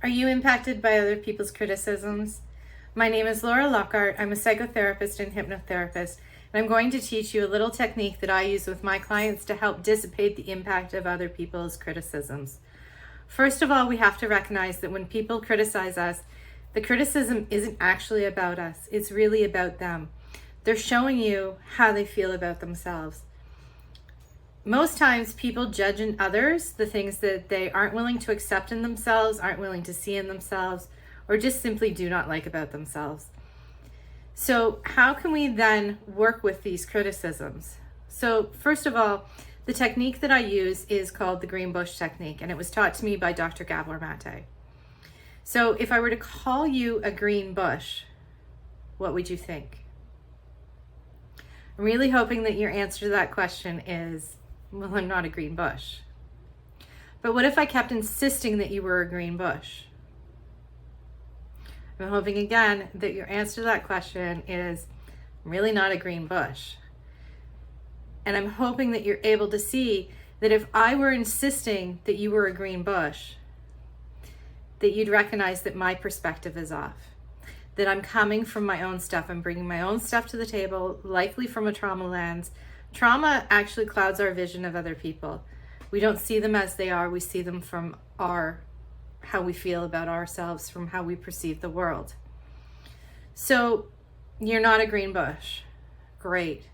Are you impacted by other people's criticisms? My name is Laura Lockhart. I'm a psychotherapist and hypnotherapist, and I'm going to teach you a little technique that I use with my clients to help dissipate the impact of other people's criticisms. First of all, we have to recognize that when people criticize us, the criticism isn't actually about us. It's really about them. They're showing you how they feel about themselves. Most times people judge in others the things that they aren't willing to accept in themselves, aren't willing to see in themselves, or just simply do not like about themselves. So how can we then work with these criticisms? So first of all, the technique that I use is called the green bush technique, and it was taught to me by Dr. Gabor Mate. So if I were to call you a green bush, what would you think? I'm really hoping that your answer to that question is, well, I'm not a green bush. But what if I kept insisting that you were a green bush? I'm hoping again that your answer to that question is, I'm really not a green bush. And I'm hoping that you're able to see that if I were insisting that you were a green bush, that you'd recognize that my perspective is off. That I'm coming from my own stuff. I'm bringing my own stuff to the table, likely from a trauma lens. Trauma actually clouds our vision of other people. We don't see them as they are. We see them from how we feel about ourselves, from how we perceive the world. So you're not a green bush. Great.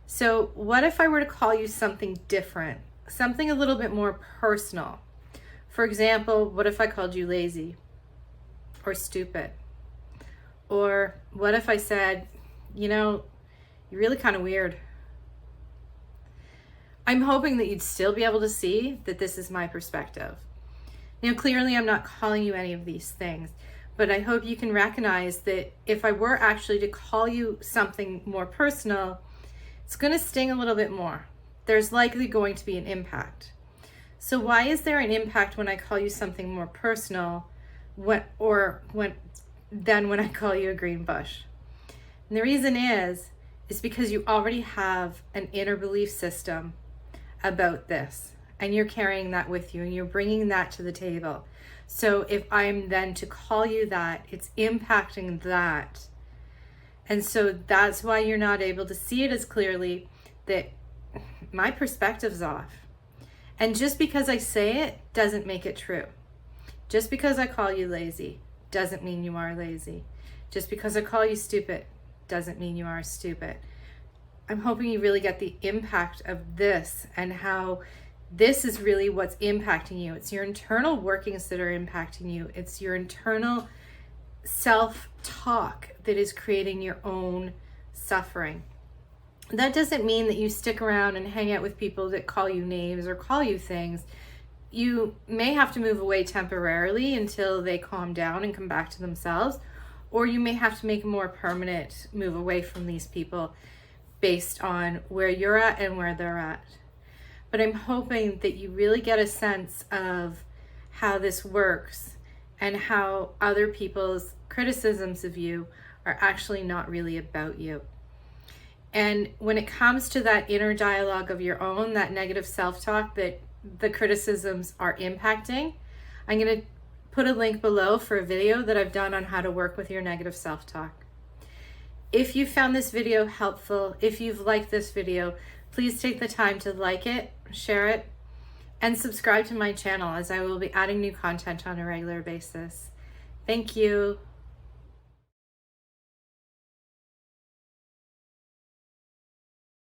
So what if I were to call you something different, something a little bit more personal? For example, what if I called you lazy or stupid? Or what if I said, you're really kind of weird? I'm hoping that you'd still be able to see that this is my perspective. Clearly I'm not calling you any of these things, but I hope you can recognize that if I were actually to call you something more personal, it's going to sting a little bit more. There's likely going to be an impact. So why is there an impact when I call you something more personal than when I call you a green bush? And the reason is because you already have an inner belief system about this, and you're carrying that with you, and you're bringing that to the table. So if I'm then to call you that, it's impacting that. And so that's why you're not able to see it as clearly, that my perspective's off. And just because I say it doesn't make it true. Just because I call you lazy doesn't mean you are lazy. Just because I call you stupid doesn't mean you are stupid. I'm hoping you really get the impact of this and how this is really what's impacting you. It's your internal workings that are impacting you. It's your internal self-talk that is creating your own suffering. That doesn't mean that you stick around and hang out with people that call you names or call you things. You may have to move away temporarily until they calm down and come back to themselves, or you may have to make a more permanent move away from these people based on where you're at and where they're at. But I'm hoping that you really get a sense of how this works and how other people's criticisms of you are actually not really about you. And when it comes to that inner dialogue of your own, that negative self-talk that the criticisms are impacting, I'm going to put a link below for a video that I've done on how to work with your negative self-talk. If you found this video helpful, if you've liked this video, please take the time to like it, share it, and subscribe to my channel, as I will be adding new content on a regular basis. Thank you.